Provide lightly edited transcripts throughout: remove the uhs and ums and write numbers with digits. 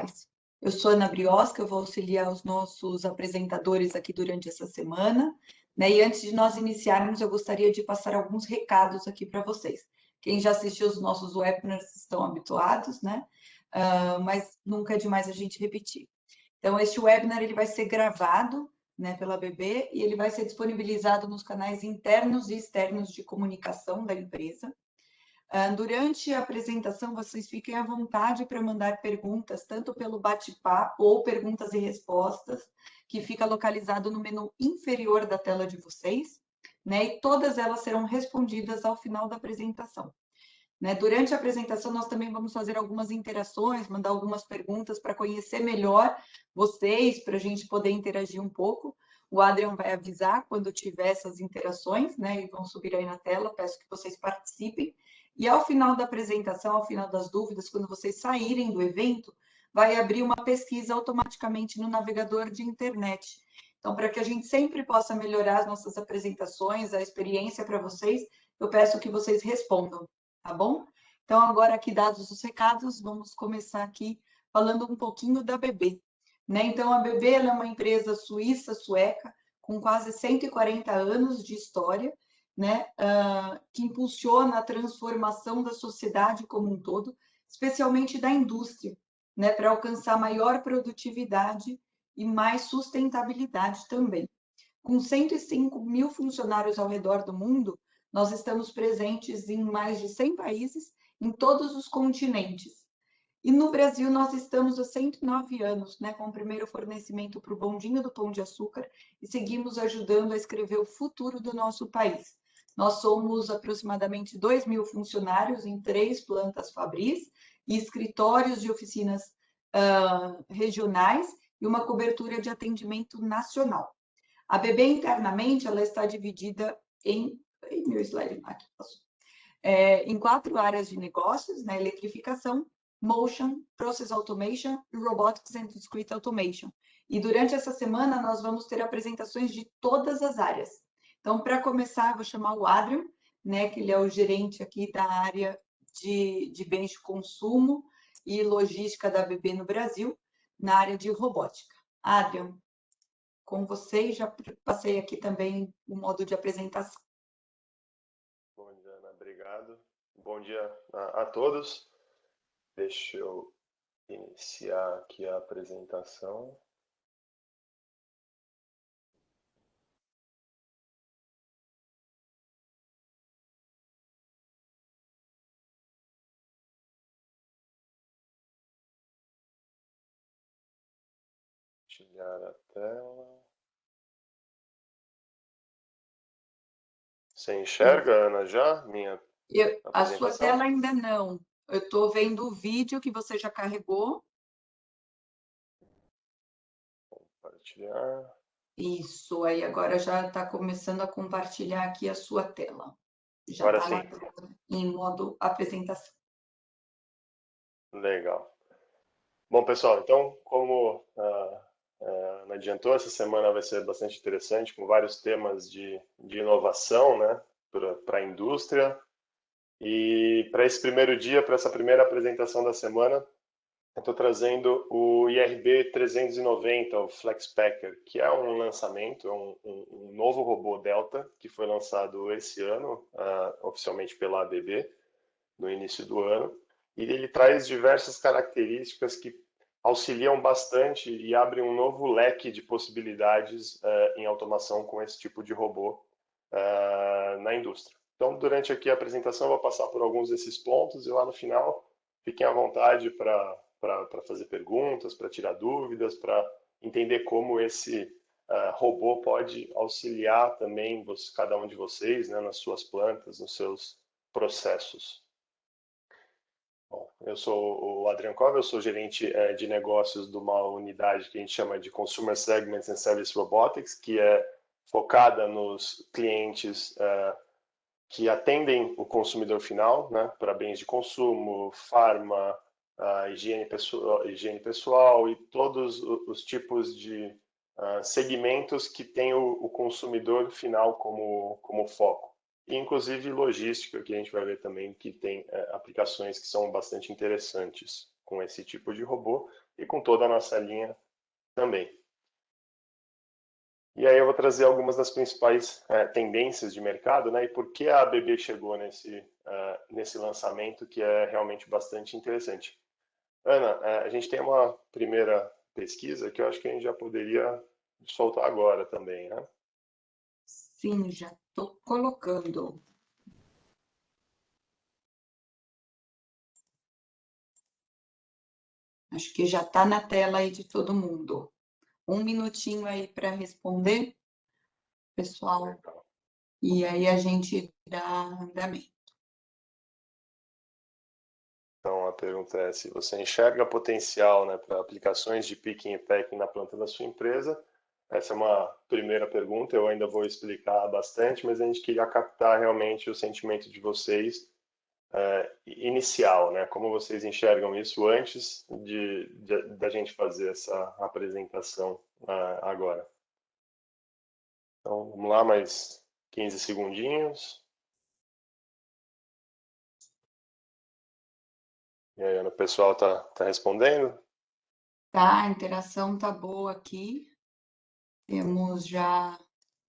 mais. Eu sou Ana Briosca, eu vou auxiliar os nossos apresentadores aqui durante essa semana, né? E antes de nós iniciarmos, eu gostaria de passar alguns recados aqui para vocês. Quem já assistiu os nossos webinars estão habituados, né? Mas nunca é demais a gente repetir. Então, este webinar ele vai ser gravado, né, pela BB e ele vai ser disponibilizado nos canais internos e externos de comunicação da empresa. Durante a apresentação, vocês fiquem à vontade para mandar perguntas, tanto pelo bate-papo ou perguntas e respostas, que fica localizado no menu inferior da tela de vocês, né? E todas elas serão respondidas ao final da apresentação. Né? Durante a apresentação, nós também vamos fazer algumas interações, mandar algumas perguntas para conhecer melhor vocês, para a gente poder interagir um pouco. O Adrian vai avisar quando tiver essas interações, né? E vão subir aí na tela, peço que vocês participem. E ao final da apresentação, ao final das dúvidas, quando vocês saírem do evento, vai abrir uma pesquisa automaticamente no navegador de internet. Então, para que a gente sempre possa melhorar as nossas apresentações, a experiência para vocês, eu peço que vocês respondam, tá bom? Então, agora aqui dados os recados, vamos começar aqui falando um pouquinho da BB. Né? Então, a BB ela é uma empresa sueca, com quase 140 anos de história, né? Que impulsiona a transformação da sociedade como um todo, especialmente da indústria, né? Para alcançar maior produtividade e mais sustentabilidade também. Com 105 mil funcionários ao redor do mundo, nós estamos presentes em mais de 100 países, em todos os continentes. E no Brasil, nós estamos há 109 anos, né, com o primeiro fornecimento para o bondinho do Pão de Açúcar e seguimos ajudando a escrever o futuro do nosso país. Nós somos aproximadamente 2 mil funcionários em 3 plantas fabris e escritórios de oficinas regionais e uma cobertura de atendimento nacional. A BB internamente ela está dividida em meu slide aqui, em 4 áreas de negócios, né? Eletrificação, Motion, Process Automation, Robotics and Discrete Automation. E durante essa semana nós vamos ter apresentações de todas as áreas. Então, para começar, vou chamar o Adrian, né, que ele é o gerente aqui da área de bens de consumo e logística da BB no Brasil, na área de robótica. Adrian, com você, já passei aqui também o modo de apresentação. Bom dia, Ana, obrigado. Bom dia a todos. Deixa eu iniciar aqui a apresentação. Compartilhar a tela. Você enxerga, Ana, já minha A sua apresentação? tela ainda não. Eu estou vendo o vídeo que você já carregou. Compartilhar. Isso, aí agora já está começando a compartilhar aqui a sua tela. Já Agora está lá sim. em modo apresentação. Legal. Bom, pessoal, então, como não adiantou, essa semana vai ser bastante interessante, com vários temas de inovação, né, para a indústria. E para esse primeiro dia, para essa primeira apresentação da semana, eu estou trazendo o IRB 390, o FlexPacker, que é um lançamento, um novo robô Delta, que foi lançado esse ano, oficialmente pela ABB, no início do ano. E ele traz diversas características que auxiliam bastante e abrem um novo leque de possibilidades em automação com esse tipo de robô na indústria. Então, durante aqui a apresentação, eu vou passar por alguns desses pontos e lá no final, fiquem à vontade para fazer perguntas, para tirar dúvidas, para entender como esse robô pode auxiliar também cada um de vocês, né, nas suas plantas, nos seus processos. Bom, eu sou o Adrian Kov, eu sou gerente de negócios de uma unidade que a gente chama de Consumer Segments and Service Robotics, que é focada nos clientes que atendem o consumidor final, né, para bens de consumo, farma, higiene pessoal e todos os tipos de segmentos que tem o consumidor final como foco. E, inclusive, logística, que a gente vai ver também que tem aplicações que são bastante interessantes. com esse tipo de robô e com toda a nossa linha também. E aí eu vou trazer algumas das principais tendências de mercado, né, e por que a ABB chegou nesse lançamento que é realmente bastante interessante. Ana, a gente tem uma primeira pesquisa que eu acho que a gente já poderia soltar agora também, né? Sim, já estou colocando. Acho que já está na tela aí de todo mundo. Um minutinho aí para responder, pessoal, Legal. e aí a gente dá andamento. Então a pergunta é se você enxerga potencial, né, para aplicações de picking e packing na planta da sua empresa. Essa é uma primeira pergunta, eu ainda vou explicar bastante, mas a gente queria captar realmente o sentimento de vocês inicial, né? Como vocês enxergam isso antes da gente fazer essa apresentação agora. Então, vamos lá, mais 15 segundinhos. E aí, Ana, o pessoal tá respondendo? Tá, a interação tá boa aqui. Temos já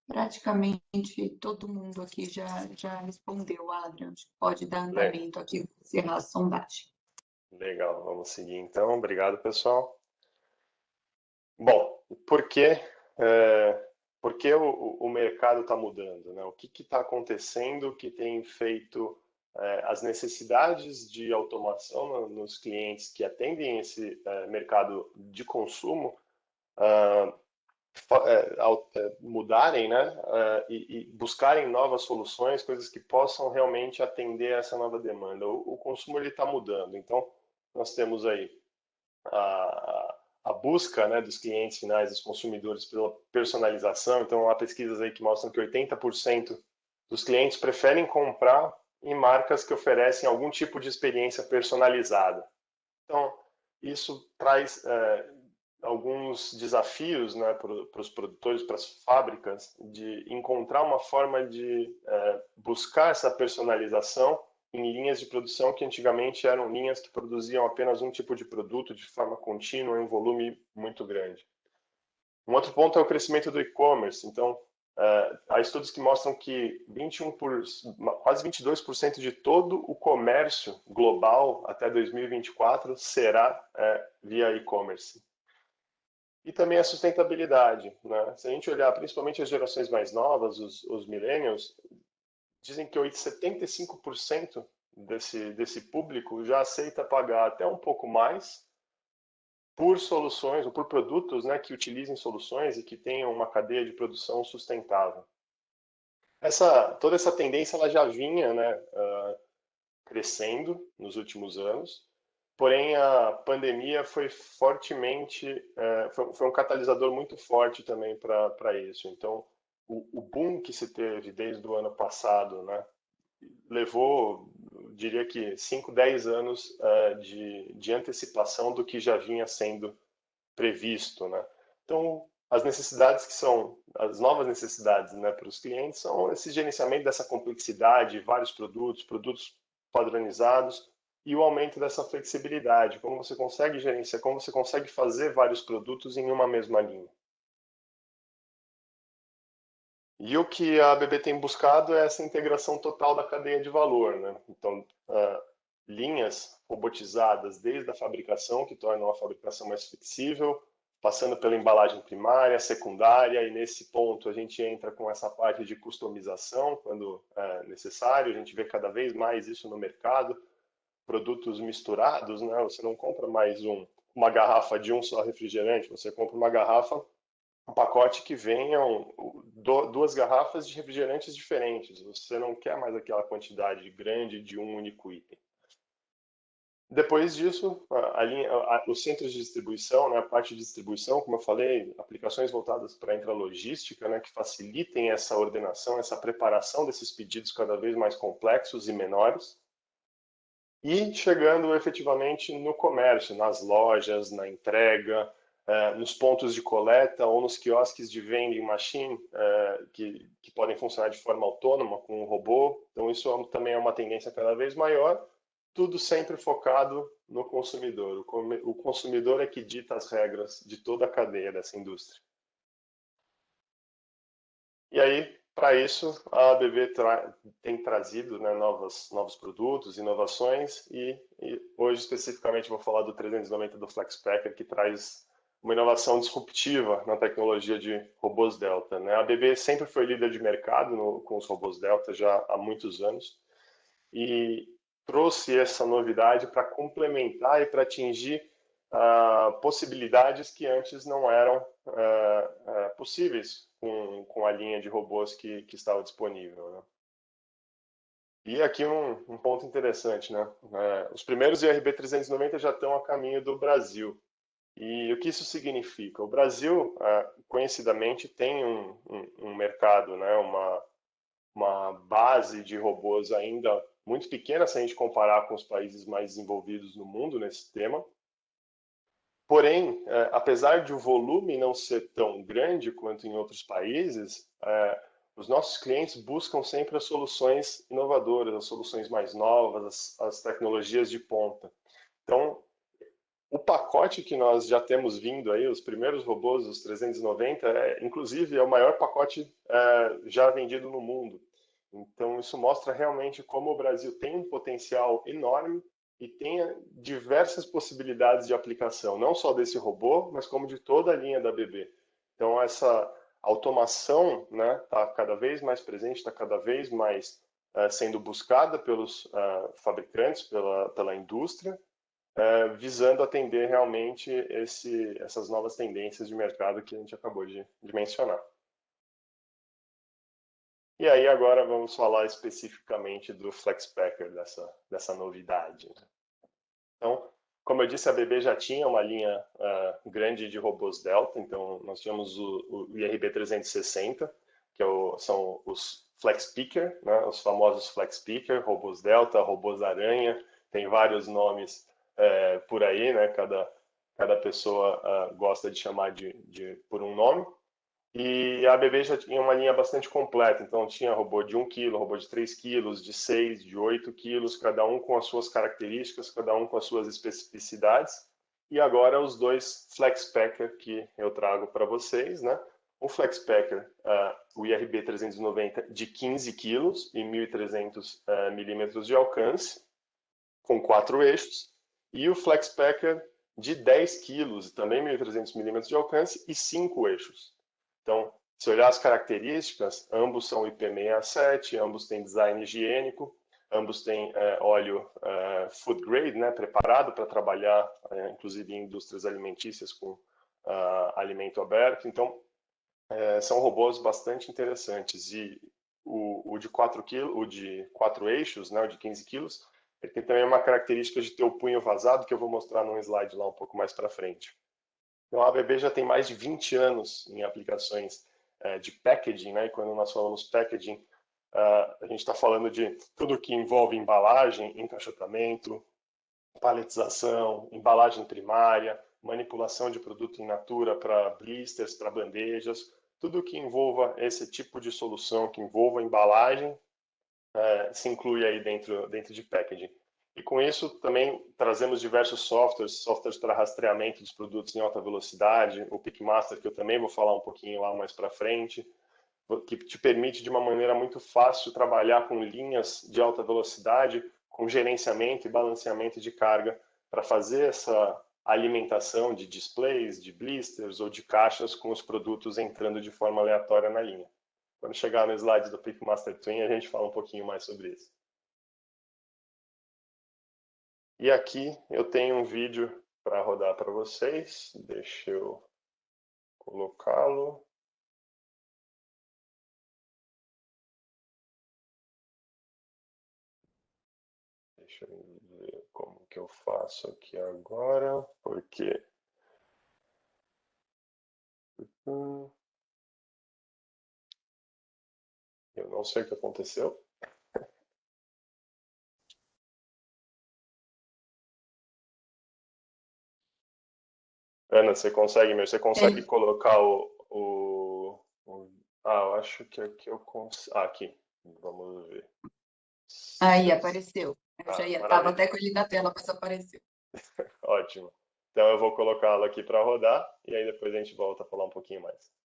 praticamente todo mundo aqui já respondeu, Adrian. Acho que pode dar andamento aqui, encerrar a sondagem. Legal, vamos seguir então. Obrigado, pessoal. Bom, por que o mercado está mudando, né? O que está acontecendo que tem feito as necessidades de automação nos clientes que atendem esse mercado de consumo mudarem, né? E buscarem novas soluções, coisas que possam realmente atender essa nova demanda. O consumo ele está mudando, então nós temos aí a busca, né, dos clientes finais, dos consumidores pela personalização. Então há pesquisas aí que mostram que 80% dos clientes preferem comprar em marcas que oferecem algum tipo de experiência personalizada. Então isso traz alguns desafios, né, para os produtores, para as fábricas, de encontrar uma forma de buscar essa personalização em linhas de produção que antigamente eram linhas que produziam apenas um tipo de produto de forma contínua, em volume muito grande. Um outro ponto é o crescimento do e-commerce. Então, há estudos que mostram que quase 22% de todo o comércio global até 2024 será via e-commerce. E também a sustentabilidade, né? Se a gente olhar principalmente as gerações mais novas, os millennials, dizem que 75% desse público já aceita pagar até um pouco mais por soluções ou por produtos, né, que utilizem soluções e que tenham uma cadeia de produção sustentável. Toda essa tendência ela já vinha, né, crescendo nos últimos anos, porém a pandemia foi fortemente, foi um catalisador muito forte também para isso. Então, o boom que se teve desde o ano passado, né, levou, diria que 5, 10 anos de antecipação do que já vinha sendo previsto, né? Então, as necessidades que são as novas necessidades, né, para os clientes são esse gerenciamento dessa complexidade, vários produtos padronizados e o aumento dessa flexibilidade, como você consegue gerenciar, como você consegue fazer vários produtos em uma mesma linha. E o que a ABB tem buscado é essa integração total da cadeia de valor, né? Então, linhas robotizadas desde a fabricação, que tornam a fabricação mais flexível, passando pela embalagem primária, secundária, e nesse ponto a gente entra com essa parte de customização, quando necessário. A gente vê cada vez mais isso no mercado, produtos misturados, né? Você não compra mais uma garrafa de um só refrigerante, você compra uma garrafa, um pacote que venham duas garrafas de refrigerantes diferentes. Você não quer mais aquela quantidade grande de um único item. Depois disso, os centros de distribuição, né, a parte de distribuição, como eu falei, aplicações voltadas para a intralogística, né, que facilitem essa ordenação, essa preparação desses pedidos cada vez mais complexos e menores. E chegando efetivamente no comércio, nas lojas, na entrega, nos pontos de coleta ou nos quiosques de vending machine que podem funcionar de forma autônoma com um robô. Então isso também é uma tendência cada vez maior. tudo sempre focado no consumidor. O consumidor é que dita as regras de toda a cadeia dessa indústria. E aí, para isso, a ABB tem trazido, né, novos produtos, inovações, e hoje especificamente vou falar do 390 do FlexPacker, que traz uma inovação disruptiva na tecnologia de robôs Delta, né? A ABB sempre foi líder de mercado com os robôs Delta já há muitos anos, e trouxe essa novidade para complementar e para atingir possibilidades que antes não eram possíveis com a linha de robôs que estava disponível, né? E aqui um ponto interessante, né? Os primeiros IRB 390 já estão a caminho do Brasil. E o que isso significa? O Brasil, conhecidamente, tem um mercado, né? Uma base de robôs ainda muito pequena se a gente comparar com os países mais desenvolvidos no mundo nesse tema. Porém, apesar de o volume não ser tão grande quanto em outros países, os nossos clientes buscam sempre as soluções inovadoras, as soluções mais novas, as tecnologias de ponta. Então, o pacote que nós já temos vindo aí, os primeiros robôs, os 390, inclusive é o maior pacote já vendido no mundo. Então, isso mostra realmente como o Brasil tem um potencial enorme e tem diversas possibilidades de aplicação, não só desse robô, mas como de toda a linha da ABB. Então, essa automação, né, está cada vez mais presente, está cada vez mais sendo buscada pelos fabricantes, pela indústria, visando atender realmente essas novas tendências de mercado que a gente acabou de mencionar. E aí agora vamos falar especificamente do FlexPacker, dessa novidade. Então, como eu disse, a ABB já tinha uma linha grande de robôs Delta, então nós tínhamos o IRB 360, que são os FlexPicker, né, os famosos FlexPicker, robôs Delta, robôs Aranha, tem vários nomes por aí, né, cada pessoa gosta de chamar por um nome. E a ABB já tinha uma linha bastante completa, então tinha robô de 1 kg, robô de 3 kg, de 6, de 8 kg, cada um com as suas características, cada um com as suas especificidades. E agora os dois FlexPacker que eu trago para vocês, né? O FlexPacker, o IRB 390 de 15 kg e 1.300 milímetros de alcance, com 4 eixos, e o FlexPacker de 10 kg, também 1.300 milímetros de alcance e 5 eixos. Então, se olhar as características, ambos são IP67, ambos têm design higiênico, ambos têm óleo food grade, né, preparado para trabalhar, inclusive em indústrias alimentícias com alimento aberto. Então, são robôs bastante interessantes. E o de 4 kg, o de 4 eixos, né, o de 15 quilos, ele tem também uma característica de ter o punho vazado, que eu vou mostrar num slide lá um pouco mais para frente. Então, a ABB já tem mais de 20 anos em aplicações de packaging, né? E quando nós falamos packaging, a gente está falando de tudo que envolve embalagem, encaixotamento, paletização, embalagem primária, manipulação de produto in natura para blisters, para bandejas, tudo que envolva esse tipo de solução, que envolva embalagem, se inclui aí dentro de packaging. E com isso também trazemos diversos softwares para rastreamento dos produtos em alta velocidade, o Pickmaster, que eu também vou falar um pouquinho lá mais para frente, que te permite de uma maneira muito fácil trabalhar com linhas de alta velocidade, com gerenciamento e balanceamento de carga, para fazer essa alimentação de displays, de blisters ou de caixas com os produtos entrando de forma aleatória na linha. Quando chegar no slide do Pickmaster Twin, a gente fala um pouquinho mais sobre isso. E aqui eu tenho um vídeo para rodar para vocês. Deixa eu colocá-lo. Deixa eu ver como que eu faço aqui agora, porque... eu não sei o que aconteceu. Ana, você consegue colocar eu acho que aqui eu consigo. Aqui, vamos ver. Aí, apareceu. Eu já estava Maravilha. até com ele na tela, mas apareceu. Ótimo. Então eu vou colocá-lo aqui para rodar e aí depois a gente volta a falar um pouquinho mais.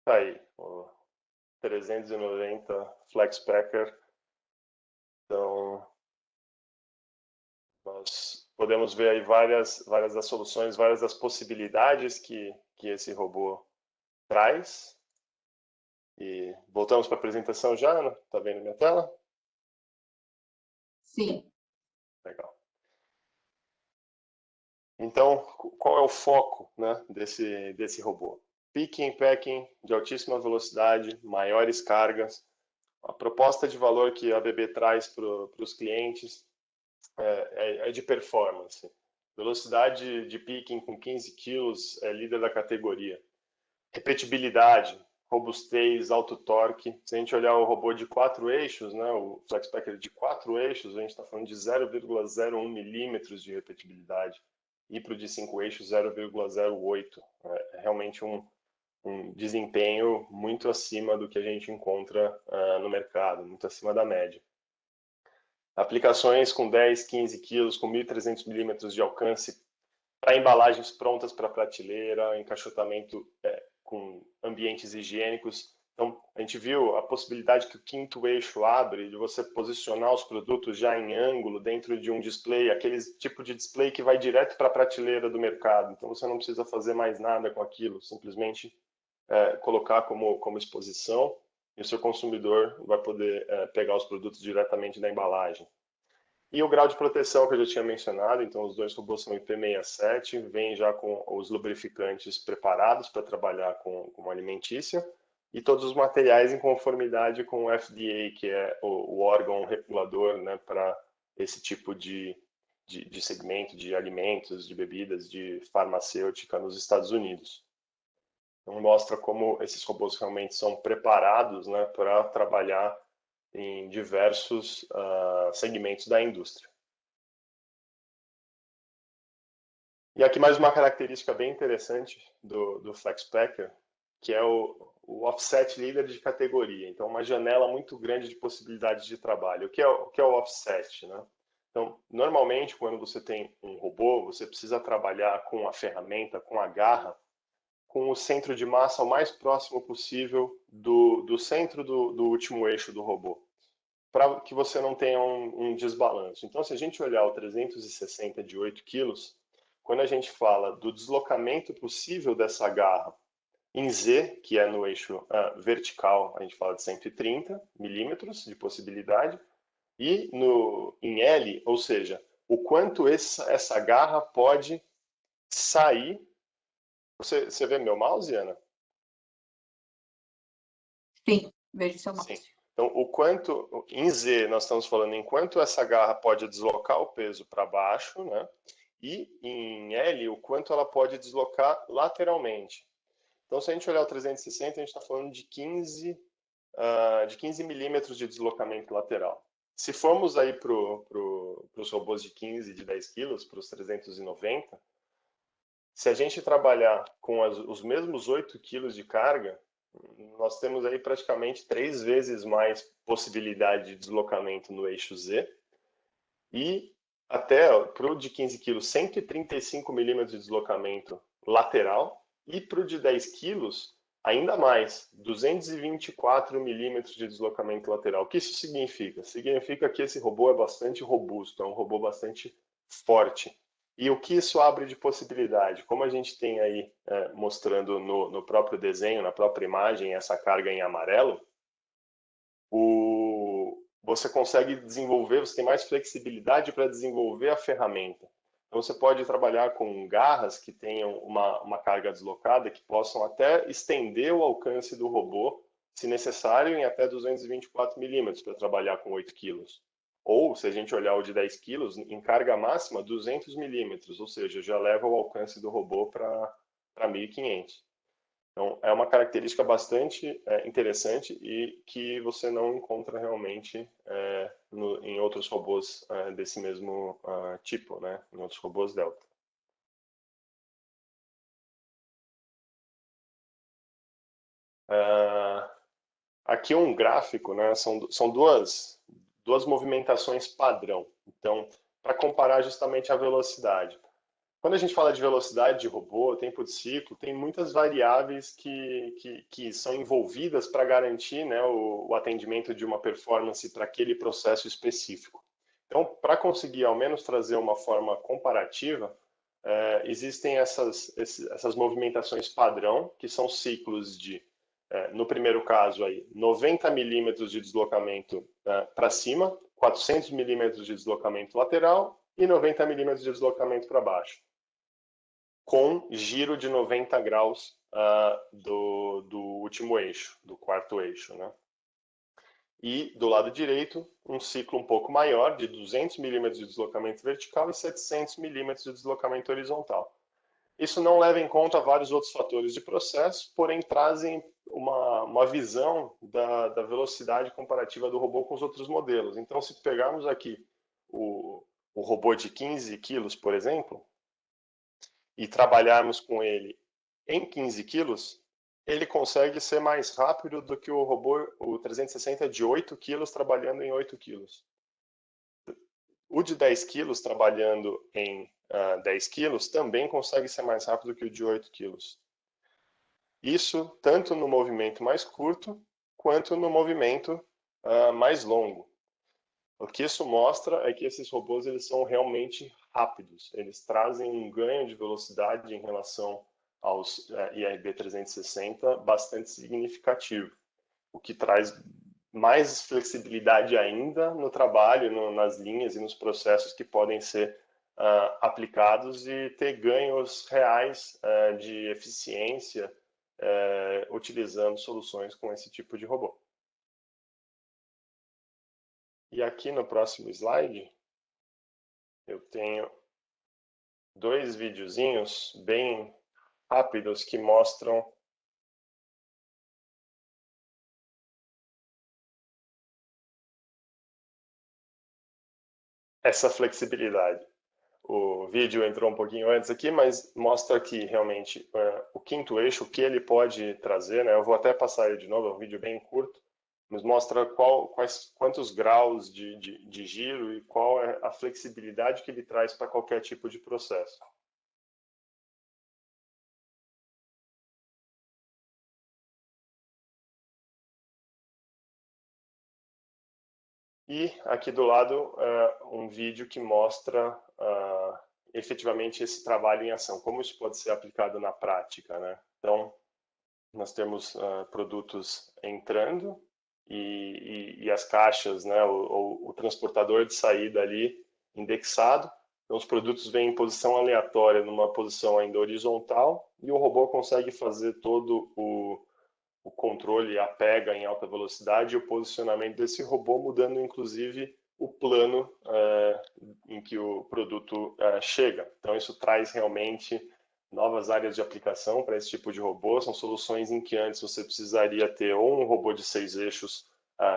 Tá aí, o 390 Flex Packer. Então, nós podemos ver aí várias das soluções, várias das possibilidades que esse robô traz. E voltamos para a apresentação já, Ana? Tá vendo minha tela? Sim, Legal. Então, qual é o foco, né, desse robô? Picking e packing de altíssima velocidade, maiores cargas. A proposta de valor que a ABB traz para os clientes é de performance. Velocidade de picking com 15 quilos é líder da categoria. Repetibilidade, robustez, alto torque. Se a gente olhar o robô de 4 eixos, né, o FlexPacker de 4 eixos, a gente está falando de 0,01 milímetros de repetibilidade. E para o de 5 eixos, 0,08. É realmente um desempenho muito acima do que a gente encontra no mercado, muito acima da média. Aplicações com 10, 15 quilos, com 1.300 milímetros de alcance, para embalagens prontas para prateleira, encaixotamento com ambientes higiênicos. Então, a gente viu a possibilidade que o quinto eixo abre de você posicionar os produtos já em ângulo dentro de um display, aquele tipo de display que vai direto para a prateleira do mercado. Então, você não precisa fazer mais nada com aquilo, simplesmente colocar como exposição e o seu consumidor vai poder pegar os produtos diretamente da embalagem. E o grau de proteção que eu já tinha mencionado, então os dois robôs são IP67, vêm já com os lubrificantes preparados para trabalhar com alimentícia e todos os materiais em conformidade com o FDA, que é o órgão regulador, né, para esse tipo de segmento de alimentos, de bebidas, de farmacêutica nos Estados Unidos. Então mostra como esses robôs realmente são preparados, né, para trabalhar em diversos segmentos da indústria. E aqui mais uma característica bem interessante do FlexPacker, que é o offset líder de categoria. Então, uma janela muito grande de possibilidades de trabalho. O que é o offset, né? Então, normalmente, quando você tem um robô, você precisa trabalhar com a ferramenta, com a garra, com o centro de massa o mais próximo possível do centro do último eixo do robô, para que você não tenha um desbalanço. Então, se a gente olhar o 360 de 8 quilos, quando a gente fala do deslocamento possível dessa garra em Z, que é no eixo vertical, a gente fala de 130 milímetros de possibilidade, e em L, ou seja, o quanto essa garra pode sair. Você vê meu mouse, Ana? sim, vejo seu Sim. mouse. Então, o quanto, em Z, nós estamos falando em quanto essa garra pode deslocar o peso para baixo, né? E em L, o quanto ela pode deslocar lateralmente. Então, se a gente olhar o 360, a gente está falando de 15 milímetros de deslocamento lateral. Se formos aí para os robôs de 15 e de 10 quilos, para os 390, se a gente trabalhar com os mesmos 8 quilos de carga, nós temos aí praticamente 3 vezes mais possibilidade de deslocamento no eixo Z e até para o de 15 quilos, 135 milímetros de deslocamento lateral, e para o de 10 quilos, ainda mais, 224 milímetros de deslocamento lateral. O que isso significa? Significa que esse robô é bastante robusto, é um robô bastante forte. E o que isso abre de possibilidade? Como a gente tem aí mostrando no próprio desenho, na própria imagem, essa carga em amarelo, você consegue desenvolver, você tem mais flexibilidade para desenvolver a ferramenta. Então você pode trabalhar com garras que tenham uma carga deslocada, que possam até estender o alcance do robô, se necessário, em até 224 milímetros para trabalhar com 8 quilos. Ou, se a gente olhar o de 10 quilos, em carga máxima, 200 milímetros, ou seja, já leva o alcance do robô para 1.500. Então, é uma característica bastante interessante e que você não encontra realmente em outros robôs desse mesmo tipo, né? Em outros robôs Delta. Aqui um gráfico, né? São duas movimentações padrão. Então, para comparar justamente a velocidade. Quando a gente fala de velocidade de robô, tempo de ciclo, tem muitas variáveis que são envolvidas para garantir, né, o atendimento de uma performance para aquele processo específico. Então, para conseguir ao menos trazer uma forma comparativa, existem essas movimentações padrão, que são ciclos de, no primeiro caso, aí, 90 milímetros de deslocamento para cima, 400 milímetros de deslocamento lateral e 90 milímetros de deslocamento para baixo, com giro de 90 graus do último eixo, do quarto eixo, né? E do lado direito, um ciclo um pouco maior, de 200 milímetros de deslocamento vertical e 700 milímetros de deslocamento horizontal. Isso não leva em conta vários outros fatores de processo, porém trazem uma visão da velocidade comparativa do robô com os outros modelos. Então, se pegarmos aqui o robô de 15 quilos, por exemplo, e trabalharmos com ele em 15 quilos, ele consegue ser mais rápido do que o robô, o 360 de 8 quilos, trabalhando em 8 quilos. O de 10 quilos, trabalhando em 10 quilos, também consegue ser mais rápido que o de 8 quilos. Isso tanto no movimento mais curto, quanto no movimento mais longo. O que isso mostra é que esses robôs eles são realmente rápidos. Eles trazem um ganho de velocidade em relação aos IRB 360 bastante significativo, o que traz mais flexibilidade ainda no trabalho, nas linhas e nos processos que podem ser aplicados e ter ganhos reais de eficiência utilizando soluções com esse tipo de robô. E aqui no próximo slide, eu tenho dois videozinhos bem rápidos que mostram essa flexibilidade. O vídeo entrou um pouquinho antes aqui, mas mostra aqui realmente o quinto eixo, o que ele pode trazer, né? Eu vou até passar ele de novo, é um vídeo bem curto, mas mostra quantos graus de giro e qual é a flexibilidade que ele traz para qualquer tipo de processo. E aqui do lado um vídeo que mostra efetivamente esse trabalho em ação, como isso pode ser aplicado na prática, né? Então, nós temos produtos entrando e as caixas, né, o transportador de saída ali indexado. Então, os produtos vêm em posição aleatória, numa posição ainda horizontal, e o robô consegue fazer todo o controle, a pega em alta velocidade e o posicionamento desse robô, mudando inclusive o plano em que o produto chega. Então, isso traz realmente novas áreas de aplicação para esse tipo de robô. São soluções em que antes você precisaria ter ou um robô de 6 eixos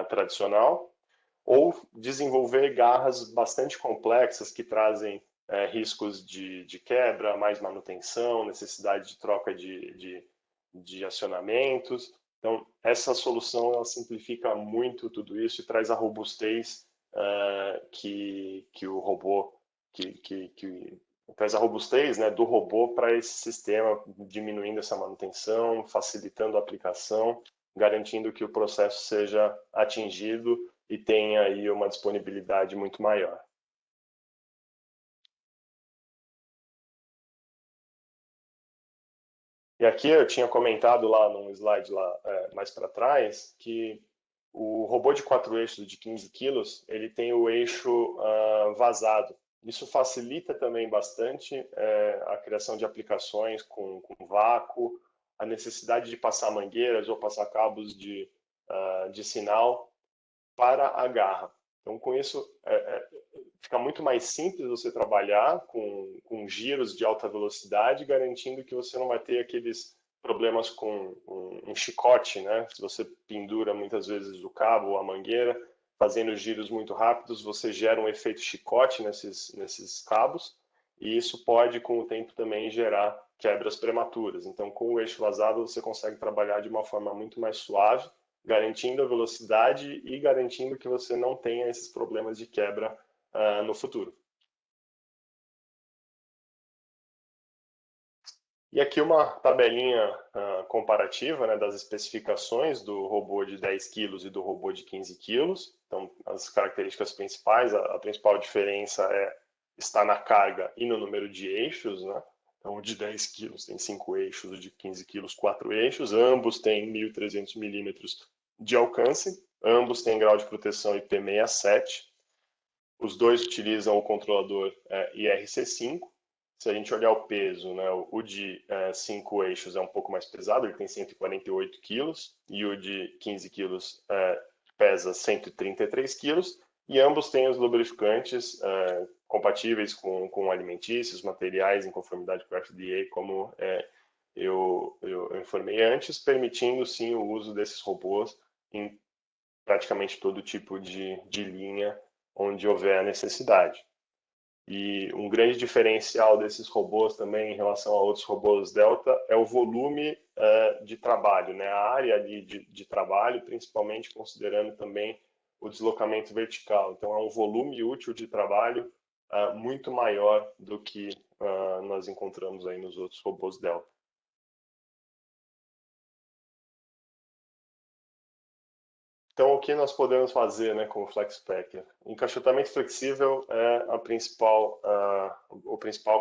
tradicional, ou desenvolver garras bastante complexas que trazem riscos de quebra, mais manutenção, necessidade de troca de acionamentos. Então, essa solução ela simplifica muito tudo isso e traz a robustez que o robô, que traz a robustez, né, do robô para esse sistema, diminuindo essa manutenção, facilitando a aplicação, garantindo que o processo seja atingido e tenha aí uma disponibilidade muito maior. E aqui eu tinha comentado lá num slide lá, mais para trás que o robô de 4 eixos de 15 quilos, ele tem o eixo vazado. Isso facilita também bastante a criação de aplicações com vácuo, a necessidade de passar mangueiras ou passar cabos de sinal para a garra. Então, com isso, fica muito mais simples você trabalhar com giros de alta velocidade, garantindo que você não vai ter aqueles problemas com um chicote, né? Se você pendura muitas vezes o cabo ou a mangueira, fazendo giros muito rápidos, você gera um efeito chicote nesses cabos, e isso pode, com o tempo, também gerar quebras prematuras. Então, com o eixo vazado, você consegue trabalhar de uma forma muito mais suave, garantindo a velocidade e garantindo que você não tenha esses problemas de quebra no futuro. E aqui uma tabelinha comparativa, né, das especificações do robô de 10 kg e do robô de 15 kg. Então, as características principais, a principal diferença está na carga e no número de eixos, né? Então, o de 10 kg tem 5 eixos, o de 15 kg 4 eixos, ambos têm 1.300 milímetros de alcance, ambos têm grau de proteção IP67, os dois utilizam o controlador IRC5. Se a gente olhar o peso, né, o de 5 eixos é um pouco mais pesado, ele tem 148 quilos, e o de 15 quilos pesa 133 quilos, e ambos têm os lubrificantes compatíveis com alimentícios, materiais em conformidade com o FDA, como eu informei antes, permitindo sim o uso desses robôs em praticamente todo tipo de linha onde houver a necessidade. E um grande diferencial desses robôs também em relação a outros robôs Delta é o volume de trabalho, né? A área ali de trabalho, principalmente considerando também o deslocamento vertical. Então é um volume útil de trabalho muito maior do que nós encontramos aí nos outros robôs Delta. Então, o que nós podemos fazer, né, com o FlexPacker? Encaixotamento flexível é o principal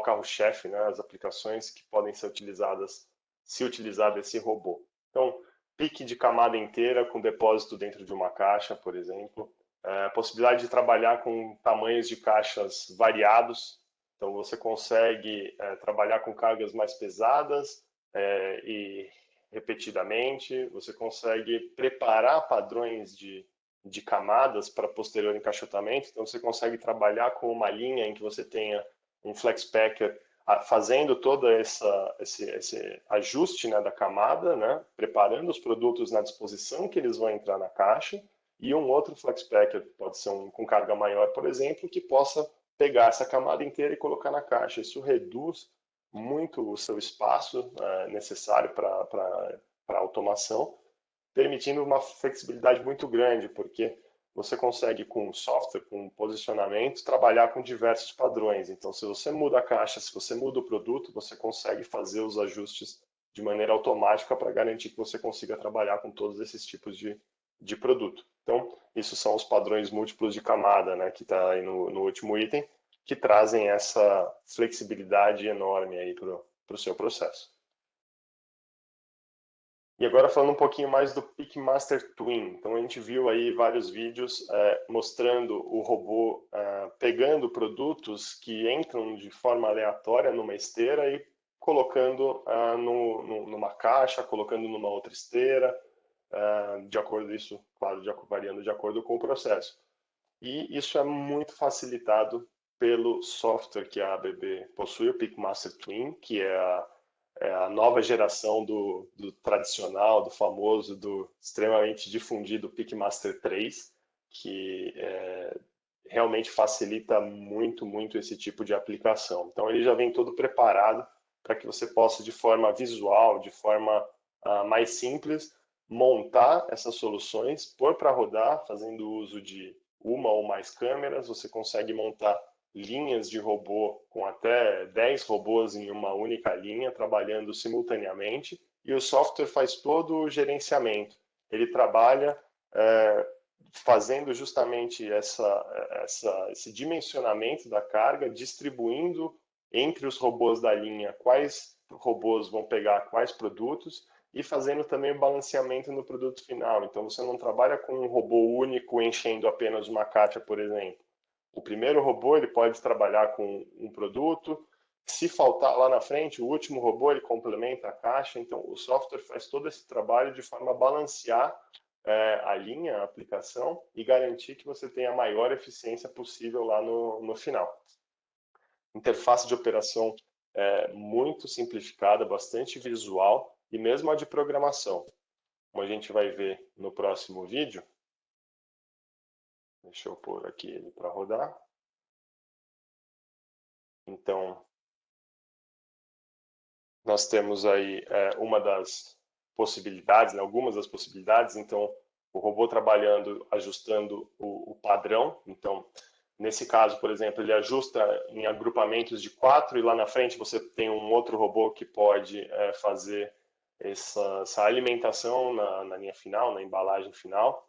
carro-chefe, né, as aplicações que podem ser utilizadas se utilizar desse robô. Então, pique de camada inteira com depósito dentro de uma caixa, por exemplo. Possibilidade de trabalhar com tamanhos de caixas variados. Então, você consegue trabalhar com cargas mais pesadas e repetidamente, você consegue preparar padrões de camadas para posterior encaixotamento, então você consegue trabalhar com uma linha em que você tenha um FlexPacker fazendo todo esse ajuste, né, da camada, né, preparando os produtos na disposição que eles vão entrar na caixa, e um outro FlexPacker, pode ser com carga maior, por exemplo, que possa pegar essa camada inteira e colocar na caixa. Isso reduz muito o seu espaço necessário para automação, permitindo uma flexibilidade muito grande, porque você consegue, com software, com posicionamento, trabalhar com diversos padrões. Então, se você muda a caixa, se você muda o produto, você consegue fazer os ajustes de maneira automática para garantir que você consiga trabalhar com todos esses tipos de produto. Então, isso são os padrões múltiplos de camada, né, que está aí no último item, que trazem essa flexibilidade enorme aí para o seu processo. E agora falando um pouquinho mais do PickMaster Twin. Então a gente viu aí vários vídeos mostrando o robô pegando produtos que entram de forma aleatória numa esteira e colocando numa caixa, colocando numa outra esteira, de acordo isso, claro, variando de acordo com o processo. E isso é muito facilitado pelo software que a ABB possui, o PickMaster Twin, que é a nova geração do tradicional, do famoso, do extremamente difundido PickMaster 3, que realmente facilita muito, muito esse tipo de aplicação. Então, ele já vem todo preparado para que você possa, de forma visual, de forma mais simples, montar essas soluções, pôr para rodar, fazendo uso de uma ou mais câmeras. Você consegue montar linhas de robô com até 10 robôs em uma única linha, trabalhando simultaneamente, e o software faz todo o gerenciamento. Ele trabalha fazendo justamente esse dimensionamento da carga, distribuindo entre os robôs da linha quais robôs vão pegar quais produtos e fazendo também o balanceamento no produto final. Então, você não trabalha com um robô único enchendo apenas uma caixa, por exemplo. O primeiro robô ele pode trabalhar com um produto, se faltar lá na frente, o último robô ele complementa a caixa. Então, o software faz todo esse trabalho de forma a balancear a linha, a aplicação, e garantir que você tenha a maior eficiência possível lá no final. Interface de operação muito simplificada, bastante visual, e mesmo a de programação. Como a gente vai ver no próximo vídeo, deixa eu pôr aqui ele para rodar. Então, nós temos aí uma das possibilidades, né, algumas das possibilidades. Então, o robô trabalhando, ajustando o padrão. Então, nesse caso, por exemplo, ele ajusta em agrupamentos de 4 e lá na frente você tem um outro robô que pode fazer essa alimentação na linha final, na embalagem final.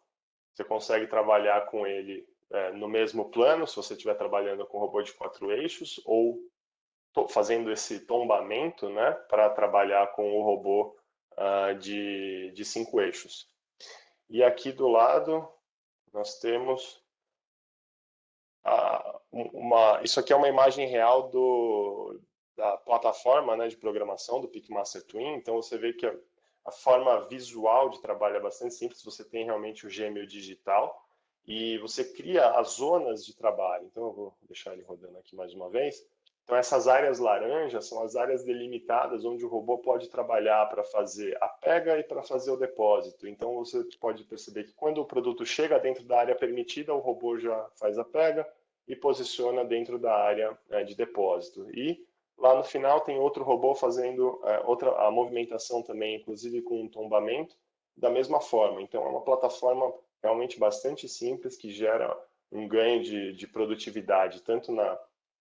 Você consegue trabalhar com ele no mesmo plano, se você estiver trabalhando com robô de 4 eixos, ou fazendo esse tombamento, né, para trabalhar com o robô de 5 eixos. E aqui do lado nós temos isso aqui é uma imagem real da plataforma, né, de programação do PicMaster Twin. Então você vê que a forma visual de trabalho é bastante simples. Você tem realmente o gêmeo digital e você cria as zonas de trabalho. Então eu vou deixar ele rodando aqui mais uma vez. Então essas áreas laranjas são as áreas delimitadas onde o robô pode trabalhar para fazer a pega e para fazer o depósito. Então você pode perceber que quando o produto chega dentro da área permitida, o robô já faz a pega e posiciona dentro da área de depósito. E lá no final tem outro robô fazendo a movimentação também, inclusive com um tombamento, da mesma forma. Então é uma plataforma realmente bastante simples que gera um ganho de produtividade, tanto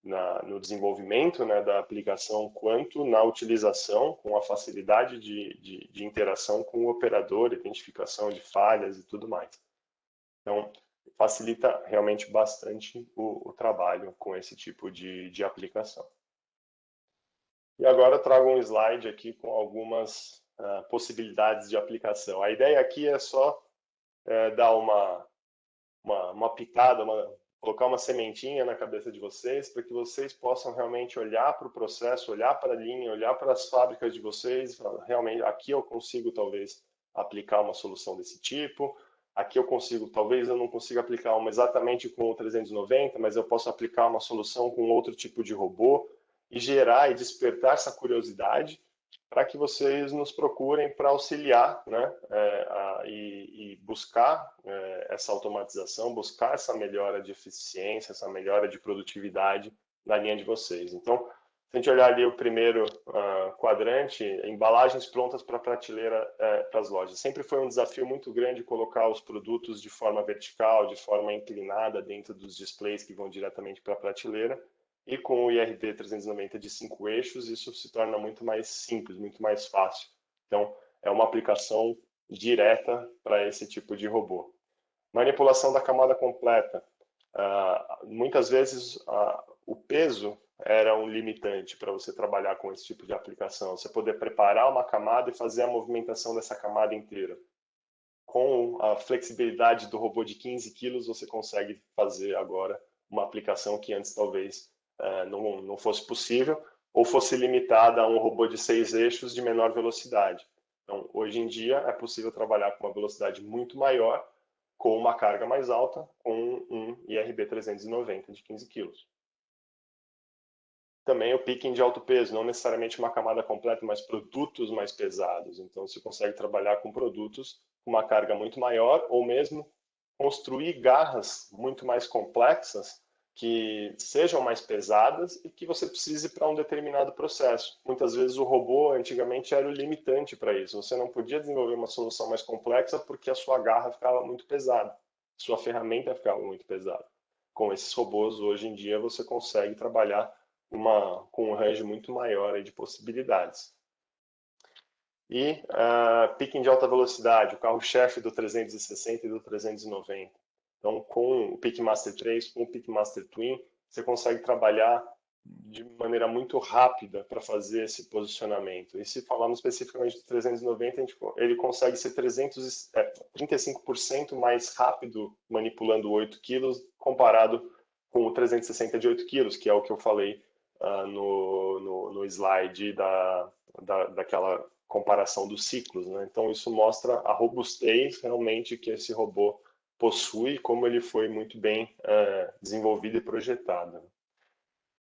no desenvolvimento, né, da aplicação, quanto na utilização, com a facilidade de interação com o operador, identificação de falhas e tudo mais. Então, facilita realmente bastante o trabalho com esse tipo de aplicação. E agora eu trago um slide aqui com algumas possibilidades de aplicação. A ideia aqui é só dar uma picada, colocar uma sementinha na cabeça de vocês, para que vocês possam realmente olhar para o processo, olhar para a linha, olhar para as fábricas de vocês, e falar, realmente aqui eu consigo talvez aplicar uma solução desse tipo, aqui eu consigo, talvez eu não consiga aplicar uma exatamente com o 390, mas eu posso aplicar uma solução com outro tipo de robô, e gerar e despertar essa curiosidade para que vocês nos procurem para auxiliar, né, e buscar essa automatização, buscar essa melhora de eficiência, essa melhora de produtividade na linha de vocês. Então, se a gente olhar ali o primeiro quadrante, embalagens prontas para prateleira para as lojas. Sempre foi um desafio muito grande colocar os produtos de forma vertical, de forma inclinada dentro dos displays que vão diretamente para a prateleira. E com o IRD 390 de 5 eixos, isso se torna muito mais simples, muito mais fácil. Então, é uma aplicação direta para esse tipo de robô. Manipulação da camada completa. Muitas vezes, o peso era um limitante para você trabalhar com esse tipo de aplicação. Você poder preparar uma camada e fazer a movimentação dessa camada inteira. Com a flexibilidade do robô de 15 quilos, você consegue fazer agora uma aplicação que antes talvez não fosse possível, ou fosse limitada a um robô de 6 eixos de menor velocidade. Então, hoje em dia, é possível trabalhar com uma velocidade muito maior, com uma carga mais alta, com um IRB 390 de 15 kg. Também o picking de alto peso, não necessariamente uma camada completa, mas produtos mais pesados. Então, você consegue trabalhar com produtos com uma carga muito maior, ou mesmo construir garras muito mais complexas, que sejam mais pesadas e que você precise para um determinado processo. Muitas vezes o robô antigamente era o limitante para isso. Você não podia desenvolver uma solução mais complexa porque a sua garra ficava muito pesada, sua ferramenta ficava muito pesada. com esses robôs, hoje em dia, você consegue trabalhar com um range muito maior aí de possibilidades. E picking de alta velocidade, o carro-chefe do 360 e do 390. Então, com o PickMaster 3, com o PickMaster Twin, você consegue trabalhar de maneira muito rápida para fazer esse posicionamento. E se falarmos especificamente do 390, ele consegue ser 35% mais rápido manipulando 8 kg comparado com o 360 de 8 kg, que é o que eu falei no slide daquela comparação dos ciclos, né? Então isso mostra a robustez realmente que esse robô possui, como ele foi muito bem desenvolvido e projetado.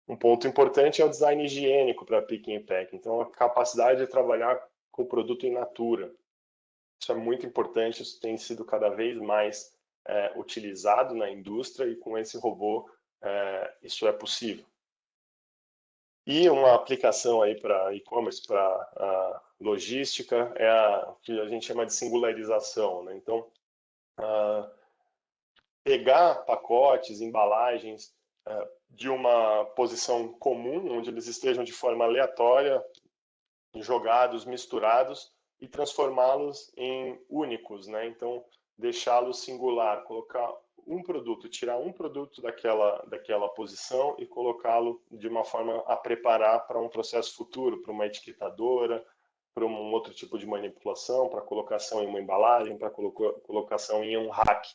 Um ponto importante é o design higiênico para picking and pack. Então a capacidade de trabalhar com o produto in natura. Isso é muito importante, isso tem sido cada vez mais utilizado na indústria e com esse robô isso é possível. E uma aplicação aí para e-commerce, para logística, é o que a gente chama de singularização, né? Então, pegar pacotes, embalagens de uma posição comum, onde eles estejam de forma aleatória, jogados, misturados, e transformá-los em únicos, né? Então, deixá-los singular, colocar um produto, tirar um produto daquela posição e colocá-lo de uma forma a preparar para um processo futuro, para uma etiquetadora, para um outro tipo de manipulação, para colocação em uma embalagem, para colocação em um rack.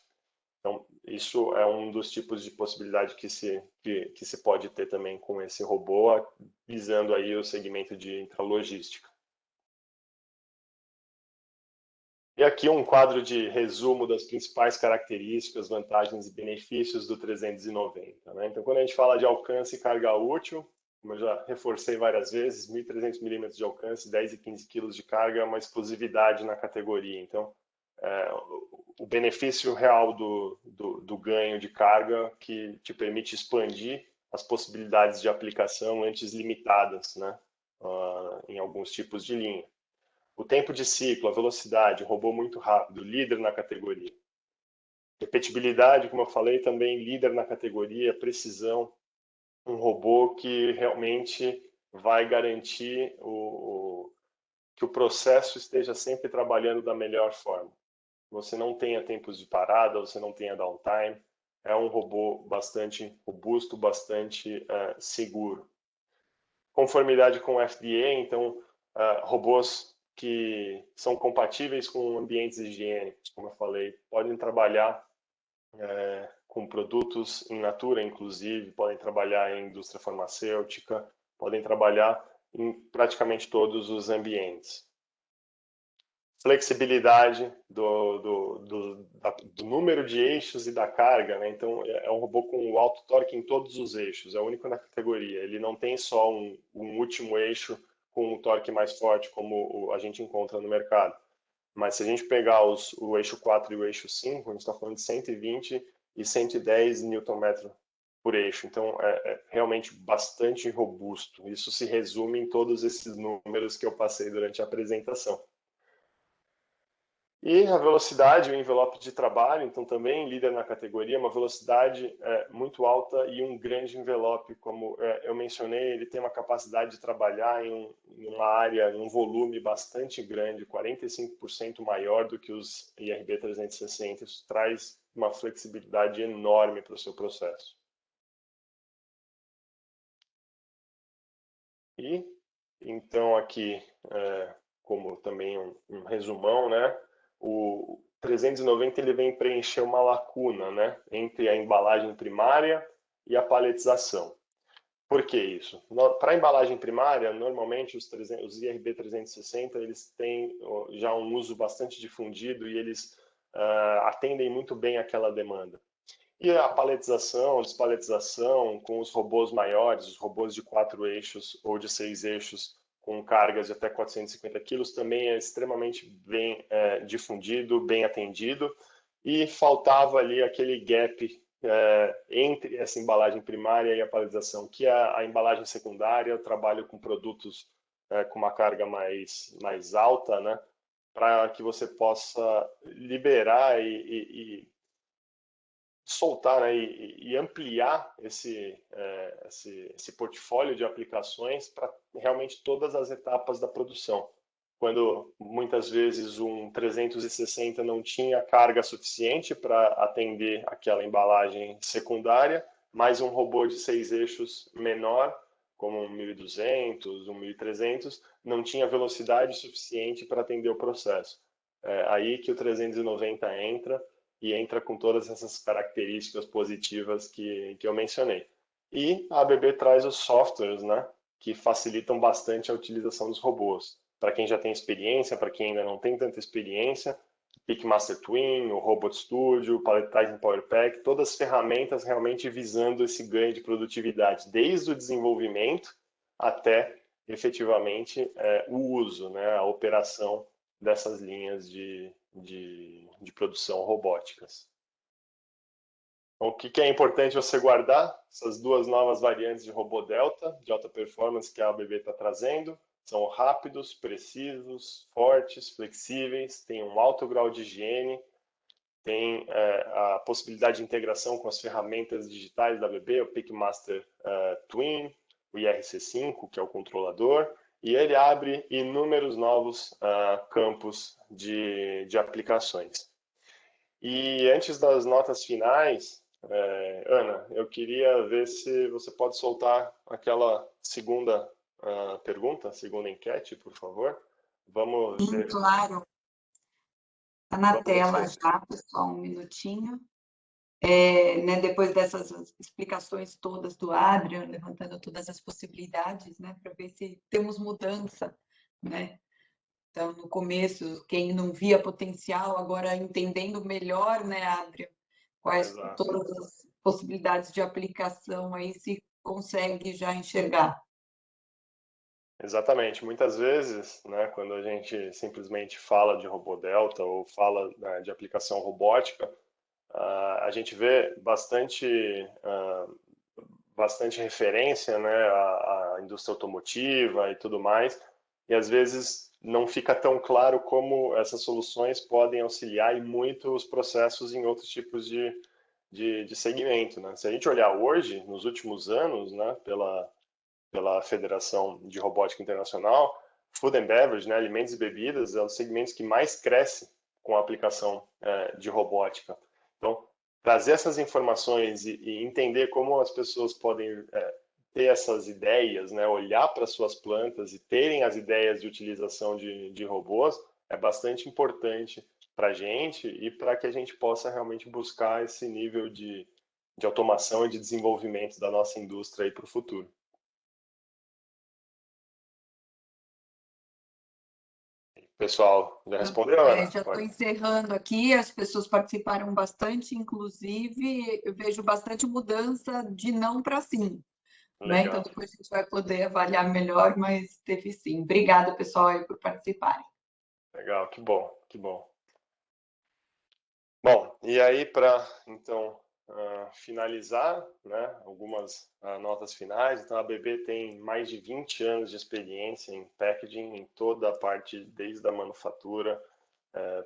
Então, isso é um dos tipos de possibilidade que se pode ter também com esse robô, visando aí o segmento de intralogística. E aqui um quadro de resumo das principais características, vantagens e benefícios do 390. Né? Então, quando a gente fala de alcance e carga útil, como eu já reforcei várias vezes, 1.300 milímetros de alcance, 10 e 15 quilos de carga é uma exclusividade na categoria. Então, o benefício real do ganho de carga que te permite expandir as possibilidades de aplicação antes limitadas, né? Em alguns tipos de linha. O tempo de ciclo, a velocidade, robô muito rápido, líder na categoria. Repetibilidade, como eu falei, também líder na categoria, precisão, um robô que realmente vai garantir que o processo esteja sempre trabalhando da melhor forma. Você não tenha tempos de parada, você não tenha downtime, é um robô bastante robusto, bastante seguro. Conformidade com o FDA, então, robôs que são compatíveis com ambientes higiênicos, como eu falei, podem trabalhar com produtos in natura, inclusive, podem trabalhar em indústria farmacêutica, podem trabalhar em praticamente todos os ambientes. Flexibilidade do número de eixos e da carga, né? Então, é um robô com alto torque em todos os eixos, é o único na categoria. Ele não tem só um último eixo com um torque mais forte, como a gente encontra no mercado. Mas se a gente pegar o eixo 4 e o eixo 5, a gente está falando de 120 e 110 Nm por eixo. Então, é realmente bastante robusto. Isso se resume em todos esses números que eu passei durante a apresentação. E a velocidade, o envelope de trabalho, então também líder na categoria, uma velocidade muito alta e um grande envelope, como eu mencionei, ele tem uma capacidade de trabalhar em uma área, em um volume bastante grande, 45% maior do que os IRB 360, isso traz uma flexibilidade enorme para o seu processo. E, então, aqui, como também um resumão, né? O 390 ele vem preencher uma lacuna, né, entre a embalagem primária e a paletização. Por que isso? Para a embalagem primária, normalmente os IRB 360 eles têm já um uso bastante difundido e eles atendem muito bem aquela demanda. E a paletização, despaletização com os robôs maiores, os robôs de 4 eixos ou de 6 eixos, com cargas de até 450 quilos, também é extremamente bem difundido, bem atendido, e faltava ali aquele gap entre essa embalagem primária e a paletização, que é a embalagem secundária. Eu trabalho com produtos com uma carga mais alta, né, para que você possa liberar e soltar, né, e ampliar esse portfólio de aplicações para realmente todas as etapas da produção. Quando muitas vezes um 360 não tinha carga suficiente para atender aquela embalagem secundária, mas um robô de 6 eixos menor, como um 1200, um 1300, não tinha velocidade suficiente para atender o processo. É aí que o 390 entra, e entra com todas essas características positivas que eu mencionei. E a ABB traz os softwares, né, que facilitam bastante a utilização dos robôs. Para quem já tem experiência, para quem ainda não tem tanta experiência, PicMaster Twin, o Robot Studio, o Palletizing Power Pack, todas as ferramentas realmente visando esse ganho de produtividade, desde o desenvolvimento até efetivamente o uso, né, a operação dessas linhas de produção robóticas. Então, o que é importante você guardar? Essas duas novas variantes de robô Delta, de alta performance que a ABB está trazendo, são rápidos, precisos, fortes, flexíveis, têm um alto grau de higiene, tem a possibilidade de integração com as ferramentas digitais da ABB, o PicMaster Twin, o IRC5, que é o controlador, e ele abre inúmeros novos campos de aplicações. E antes das notas finais, Ana, eu queria ver se você pode soltar aquela segunda pergunta, segunda enquete, por favor. Vamos Sim, ver. claro. Está na Vamos ver tela se. já, pessoal, um minutinho. Né, depois dessas explicações todas do Adrian, levantando todas as possibilidades, né, para ver se temos mudança, né? Então, no começo, quem não via potencial, agora entendendo melhor, né, Adrian, quais Exato. todas as possibilidades de aplicação aí se consegue já enxergar. Exatamente. Muitas vezes, né, quando a gente simplesmente fala de robô Delta ou fala, né, de aplicação robótica, a gente vê bastante referência, né, à indústria automotiva e tudo mais, e às vezes não fica tão claro como essas soluções podem auxiliar e muito os processos em outros tipos de segmento, né? Se a gente olhar hoje, nos últimos anos, né, pela Federação de Robótica Internacional, Food and Beverage, né, alimentos e bebidas, é um dos segmentos que mais cresce com a aplicação de robótica. Então, trazer essas informações e entender como as pessoas podem ter essas ideias, né, olhar para suas plantas e terem as ideias de utilização de robôs é bastante importante para a gente e para que a gente possa realmente buscar esse nível de automação e de desenvolvimento da nossa indústria para o futuro. Pessoal, já respondeu, Ana? Já estou Pode. encerrando aqui, as pessoas participaram bastante, inclusive, eu vejo bastante mudança de não para sim, né? Então, Legal, depois a gente vai poder avaliar melhor, mas teve sim. Obrigada, pessoal, aí, por participarem. legal, que bom, que bom. Bom, e aí para então finalizar, né, algumas notas finais. Então a ABB tem mais de 20 anos de experiência em packaging, em toda a parte, desde a manufatura,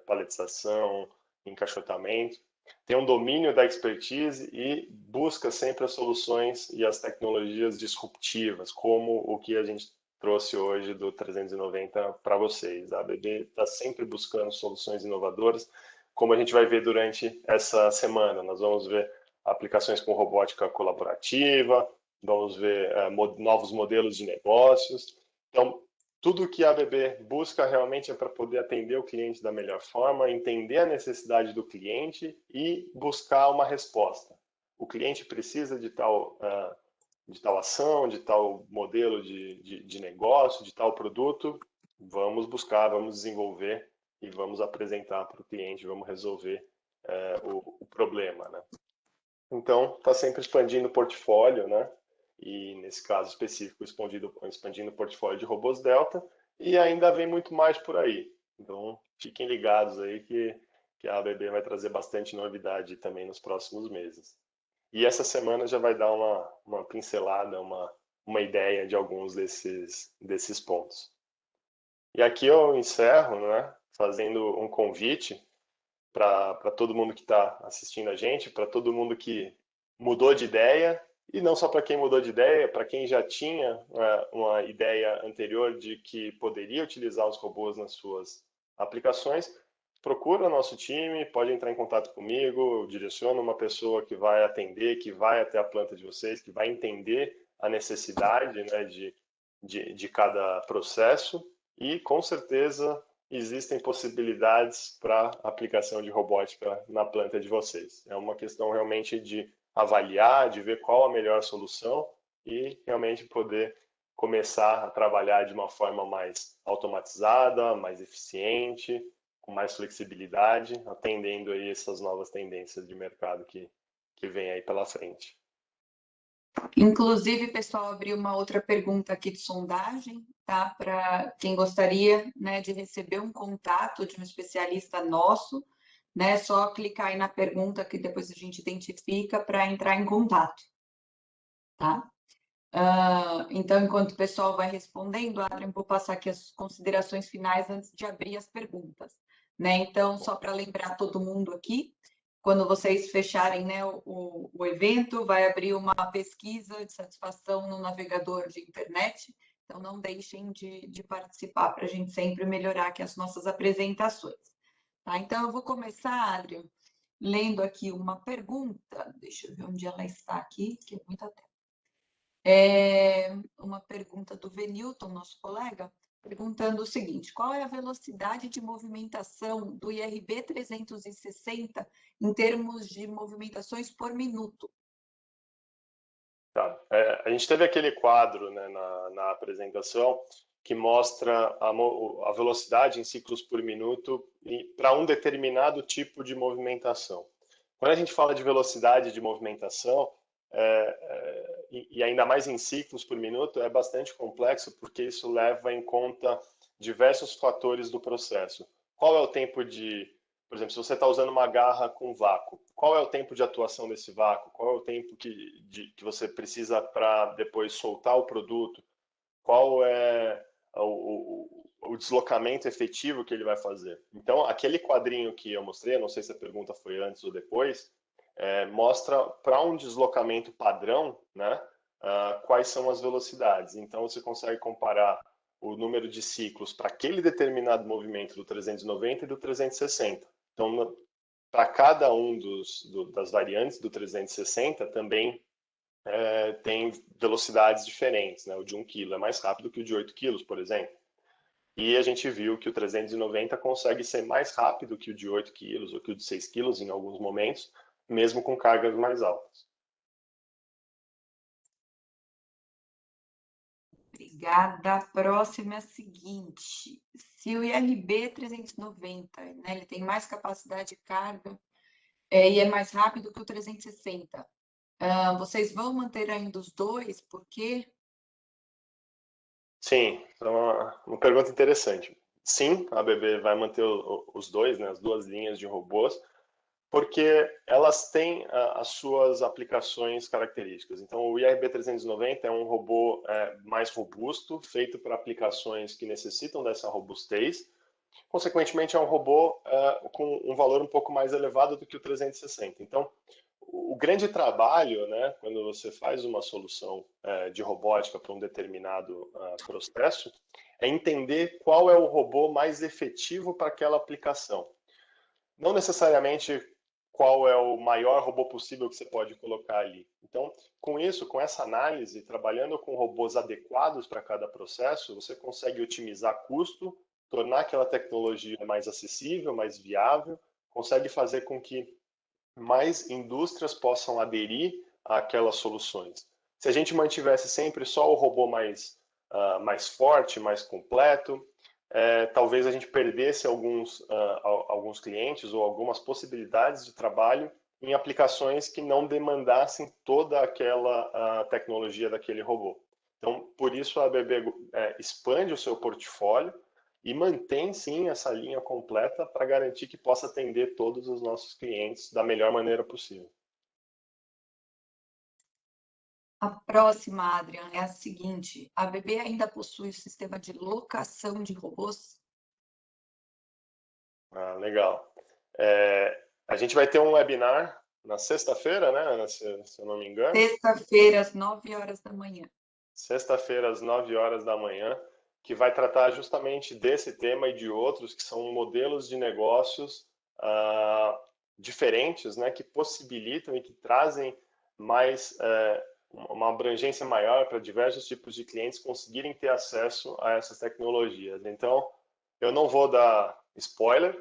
paletização, encaixotamento. Tem um domínio da expertise e busca sempre as soluções e as tecnologias disruptivas, como o que a gente trouxe hoje do 390 para vocês. A ABB está sempre buscando soluções inovadoras, como a gente vai ver durante essa semana. Nós vamos ver aplicações com robótica colaborativa, vamos ver novos modelos de negócios. Então, tudo que a ABB busca realmente é para poder atender o cliente da melhor forma, entender a necessidade do cliente e buscar uma resposta. O cliente precisa de tal ação, de tal modelo de negócio, de tal produto. Vamos buscar, vamos desenvolver e vamos apresentar para o cliente, vamos resolver o problema, né? Então, está sempre expandindo o portfólio, né? E nesse caso específico, expandindo o portfólio de robôs Delta, e ainda vem muito mais por aí. Então, fiquem ligados aí que a ABB vai trazer bastante novidade também nos próximos meses. E essa semana já vai dar uma pincelada, uma ideia de alguns desses pontos. E aqui eu encerro, né, fazendo um convite para todo mundo que está assistindo a gente, para todo mundo que mudou de ideia, e não só para quem mudou de ideia, para quem já tinha uma ideia anterior de que poderia utilizar os robôs nas suas aplicações. Procura o nosso time, pode entrar em contato comigo, eu direciono uma pessoa que vai atender, que vai até a planta de vocês, que vai entender a necessidade, né, de cada processo, e com certeza existem possibilidades para aplicação de robótica na planta de vocês. É uma questão realmente de avaliar, de ver qual a melhor solução e realmente poder começar a trabalhar de uma forma mais automatizada, mais eficiente, com mais flexibilidade, atendendo aí essas novas tendências de mercado que vem aí pela frente. Inclusive, pessoal, abriu uma outra pergunta aqui de sondagem, tá? Para quem gostaria, né, de receber um contato de um especialista nosso, né? Só clicar aí na pergunta que depois a gente identifica para entrar em contato, tá? Então, enquanto o pessoal vai respondendo, Adrian, vou passar aqui as considerações finais antes de abrir as perguntas, né? Então, só para lembrar todo mundo aqui, quando vocês fecharem, né, o evento, vai abrir uma pesquisa de satisfação no navegador de internet, então não deixem de participar para a gente sempre melhorar aqui as nossas apresentações. Tá? Então, eu vou começar, Adrian, lendo aqui uma pergunta, deixa eu ver onde ela está aqui, que é muita tela. Uma pergunta do Venilton, nosso colega, perguntando o seguinte: qual é a velocidade de movimentação do IRB 360 em termos de movimentações por minuto? Tá. A gente teve aquele quadro, né, na apresentação que mostra a velocidade em ciclos por minuto para um determinado tipo de movimentação. Quando a gente fala de velocidade de movimentação, e ainda mais em ciclos por minuto, é bastante complexo porque isso leva em conta diversos fatores do processo. Qual é o tempo de, por exemplo, se você está usando uma garra com vácuo, qual é o tempo de atuação desse vácuo? Qual é o tempo que você precisa para depois soltar o produto? Qual é o deslocamento efetivo que ele vai fazer? Então, aquele quadrinho que eu mostrei, não sei se a pergunta foi antes ou depois, mostra para um deslocamento padrão, né, quais são as velocidades. Então, você consegue comparar o número de ciclos para aquele determinado movimento do 390 e do 360. Então, para cada um das variantes do 360, também tem velocidades diferentes. Né? O de 1 kg é mais rápido que o de 8 kg, por exemplo. E a gente viu que o 390 consegue ser mais rápido que o de 8 kg ou que o de 6 kg em alguns momentos, mesmo com cargas mais altas. Obrigada. A próxima é a seguinte: se o IRB 390, né, ele tem mais capacidade de carga e é mais rápido que o 360, vocês vão manter ainda os dois? Por quê? Sim, é uma pergunta interessante. Sim, a ABB vai manter os dois, né, as duas linhas de robôs, porque elas têm as suas aplicações características. Então, o IRB 390 é um robô mais robusto, feito para aplicações que necessitam dessa robustez. Consequentemente, é um robô com um valor um pouco mais elevado do que o 360. Então, o grande trabalho, né, quando você faz uma solução de robótica para um determinado processo, é entender qual é o robô mais efetivo para aquela aplicação. Não necessariamente qual é o maior robô possível que você pode colocar ali. Então, com isso, com essa análise, trabalhando com robôs adequados para cada processo, você consegue otimizar custo, tornar aquela tecnologia mais acessível, mais viável, consegue fazer com que mais indústrias possam aderir àquelas soluções. Se a gente mantivesse sempre só o robô mais forte, mais completo, talvez a gente perdesse alguns clientes ou algumas possibilidades de trabalho em aplicações que não demandassem toda aquela tecnologia daquele robô. Então, por isso a ABB expande o seu portfólio e mantém, sim, essa linha completa para garantir que possa atender todos os nossos clientes da melhor maneira possível. A próxima, Adrian, é a seguinte: a ABB ainda possui o sistema de locação de robôs? Legal. A gente vai ter um webinar na sexta-feira, né, Ana, se eu não me engano. Sexta-feira, às 9 horas da manhã. Sexta-feira, às 9 horas da manhã, que vai tratar justamente desse tema e de outros, que são modelos de negócios diferentes, né, que possibilitam e que trazem mais uma abrangência maior para diversos tipos de clientes conseguirem ter acesso a essas tecnologias. Então, eu não vou dar spoiler,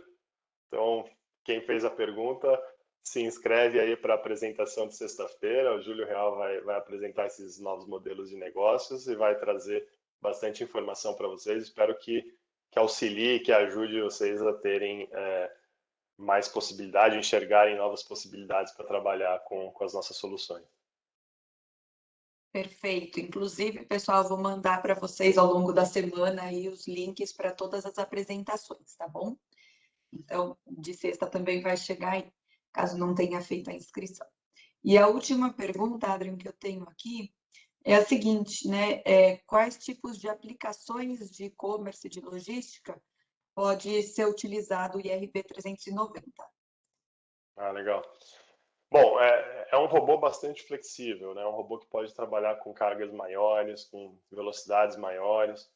então, quem fez a pergunta, se inscreve aí para a apresentação de sexta-feira. O Júlio Real vai apresentar esses novos modelos de negócios e vai trazer bastante informação para vocês. Espero que auxilie, que ajude vocês a terem mais possibilidade, enxergarem novas possibilidades para trabalhar com as nossas soluções. Perfeito. Inclusive, pessoal, vou mandar para vocês ao longo da semana aí os links para todas as apresentações, tá bom? Então, de sexta também vai chegar aí, caso não tenha feito a inscrição. E a última pergunta, Adrian, que eu tenho aqui é a seguinte, né? Quais tipos de aplicações de e-commerce e de logística pode ser utilizado o IRB 390? Legal. Bom, é um robô bastante flexível, né? Um robô que pode trabalhar com cargas maiores, com velocidades maiores.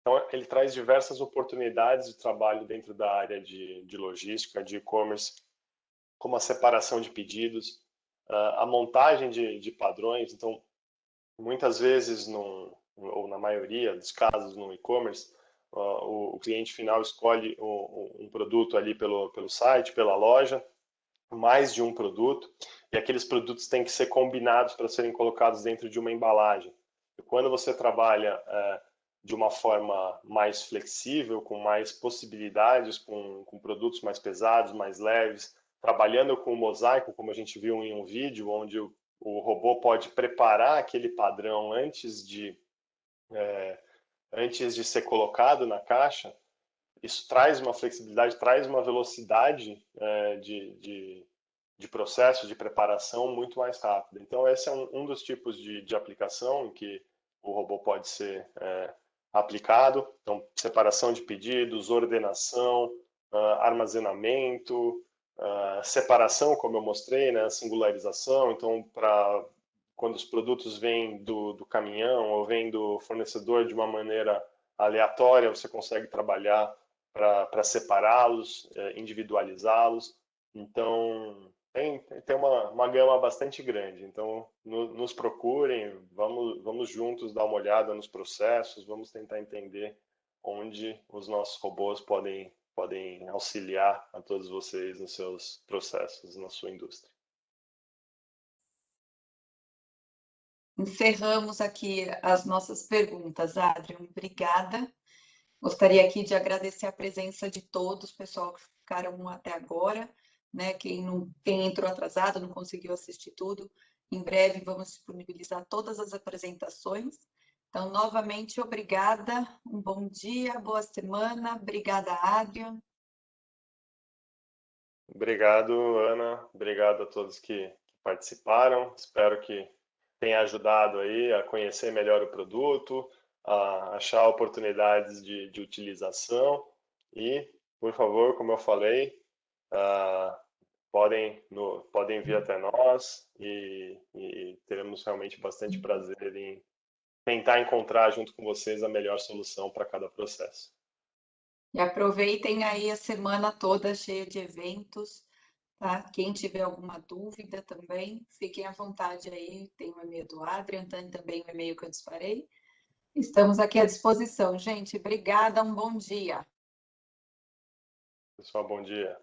Então, ele traz diversas oportunidades de trabalho dentro da área de logística, de e-commerce, como a separação de pedidos, a montagem de padrões. Então, muitas vezes, ou na maioria dos casos no e-commerce, o cliente final escolhe um produto ali pelo site, pela loja, mais de um produto, e aqueles produtos têm que ser combinados para serem colocados dentro de uma embalagem. E quando você trabalha de uma forma mais flexível, com mais possibilidades, com produtos mais pesados, mais leves, trabalhando com o mosaico, como a gente viu em um vídeo, onde o robô pode preparar aquele padrão antes de ser colocado na caixa. Isso traz uma flexibilidade, traz uma velocidade de processo, de preparação muito mais rápida. Então, esse é um dos tipos de aplicação em que o robô pode ser aplicado. Então, separação de pedidos, ordenação, armazenamento, separação, como eu mostrei, né, singularização. Então, quando os produtos vêm do caminhão ou vêm do fornecedor de uma maneira aleatória, você consegue trabalhar para separá-los, individualizá-los. Então, tem uma gama bastante grande. Então, nos procurem, vamos juntos dar uma olhada nos processos, vamos tentar entender onde os nossos robôs podem auxiliar a todos vocês nos seus processos, na sua indústria. Encerramos aqui as nossas perguntas, Adrian. Obrigada. Gostaria aqui de agradecer a presença de todos, pessoal que ficaram até agora, né? Quem entrou atrasado, não conseguiu assistir tudo. Em breve vamos disponibilizar todas as apresentações. Então, novamente, obrigada. Um bom dia, boa semana. Obrigada, Adrian. Obrigado, Ana. Obrigado a todos que participaram. Espero que tenha ajudado aí a conhecer melhor o produto, a achar oportunidades de utilização e, por favor, como eu falei, podem vir até nós e teremos realmente bastante prazer em tentar encontrar junto com vocês a melhor solução para cada processo. E aproveitem aí a semana toda cheia de eventos, tá? Quem tiver alguma dúvida também, fiquem à vontade aí. Tem o e-mail do Adrian, tem também o e-mail que eu disparei. Estamos aqui à disposição, gente. Obrigada, um bom dia. Pessoal, bom dia.